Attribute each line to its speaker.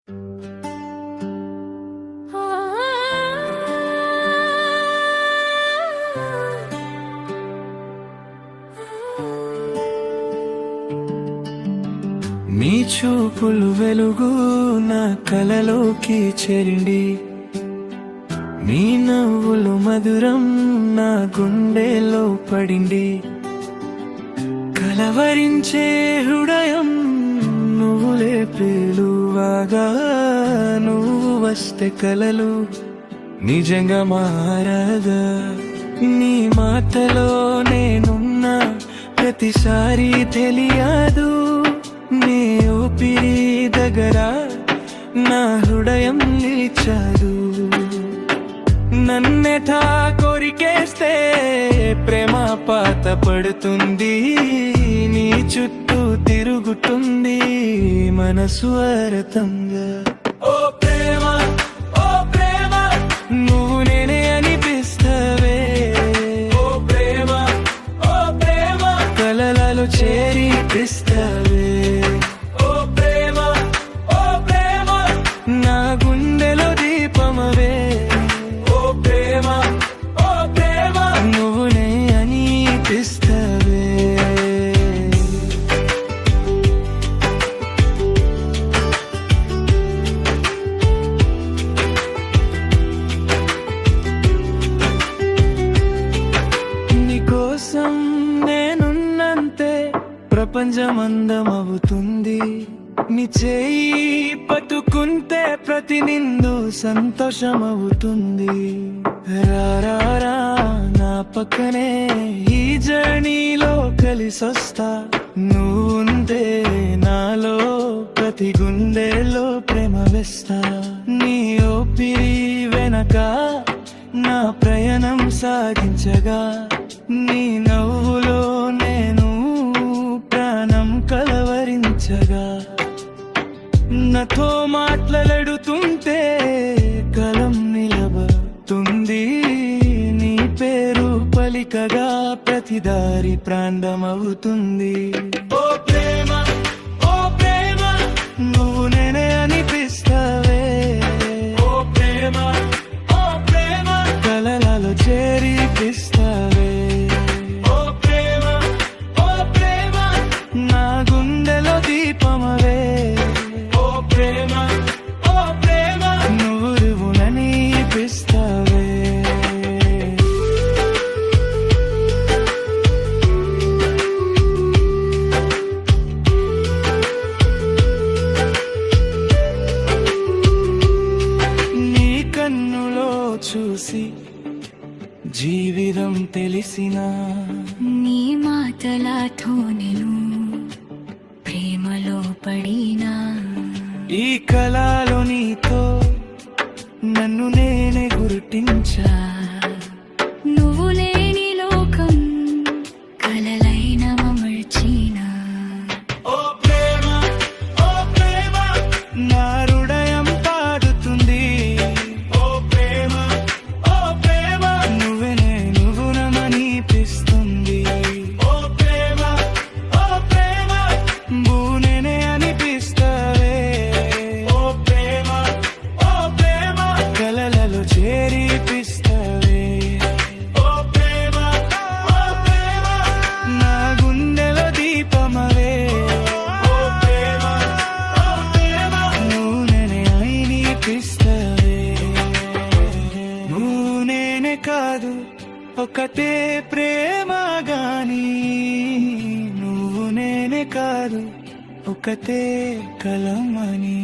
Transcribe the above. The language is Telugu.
Speaker 1: నీ చూపులు వెలుగు నా కలలోకి చేరిండి, నీ నవ్వులు మధురం నా గుండెలో పడింది. కలవరించే హృదయం నువ్వులే పేలువాగా, నువ్వు వస్తే కలలు నిజంగా మారగా. నీ మాటలో నేనున్నా ప్రతిసారి తెలియదు, నీ ఊపిరి దగ్గర నా హృదయం నిలిచాడు. నన్నెటా కోరికేస్తే ప్రేమ పాత పడుతుంది, నీ చుట్టూ తిరుగుతుంది మనసు అర్థంగా. ఓ ప్రేమ ఓ ప్రేమ నువ్వు నేనే అనిపిస్తావే. ఓ ప్రేమ ఓ ప్రేమ కలలలో చేరిపిస్తావే. ఓ ప్రేమ ఓ ప్రేమ నా గుండెలో దీపమవే. ఓ ప్రేమ ఓ ప్రేమ నువ్వు నే అనిపిస్తావే. నీకోసం నేనున్నంతే ప్రపంచమందమవుతుంది, నీ చేయి పట్టుకుంటే ప్రతి నిండు సంతోషమవుతుంది. రారా నా పక్కనే ఈ జర్నీలో కలిసొస్తా, నువ్వుంటే నాలో ప్రతి గుండెలో ప్రేమ వేస్తా. నీ ఊపిరి వెనక నా ప్రయాణం సాగించగా, నీ నవ్వులో నేను ప్రాణం కలవరించగా. నాతో మాట్లాడుతుంటే కలం నిలబడుతుంది, నీ పేరు పలికగా ప్రతి దారి ప్రాంతమవుతుంది. ఓ ప్రేమ ఓ ప్రేమ నువ్వు నేనే అనిపిస్తావే. ఓ ప్రేమ ఓ ప్రేమ కలలలో చేరిపిస్తావే. ఓ ప్రేమ ఓ ప్రేమ నా గుండెలో దీపమవే. ఓ ప్రేమ ఓ ప్రేమ నువ్వు అనిపిస్తావే. నీ కన్నులో చూసి జీవితం తెలిసిన,
Speaker 2: నీ మాటలతో నేను ప్రేమలో పడినా.
Speaker 1: ఈ కళలో నీతో నన్ను నేనే గుర్తించా.
Speaker 2: నువ్వు లేని లోకం కలలైన మమర్చినా.
Speaker 1: ఓ ప్రేమ ఓ ప్రేమ నా హృదయం పాడుతుంది. ఓ ప్రేమ ఓ ప్రేమ నువ్వే నువ్వు నమనిపిస్తుంది. ఓ ప్రేమ ఓ ప్రేమ భూనేనే అనిపిస్తావే. ఓ ప్రేమ ఓ ప్రేమ కలలలో చేరిపిస్తావే. ఓ ప్రేమ ఓ ప్రేమ నా గుండెలో దీపమవే. ఓ ప్రేమ ఓ ప్రేమ నువ్వు నేనే అనిపిస్తావే. నువ్వు నేనే కాదు ఒకటే ప్రేమ గాని, నువ్వు నేనే కాదు ఒకటే కలమని.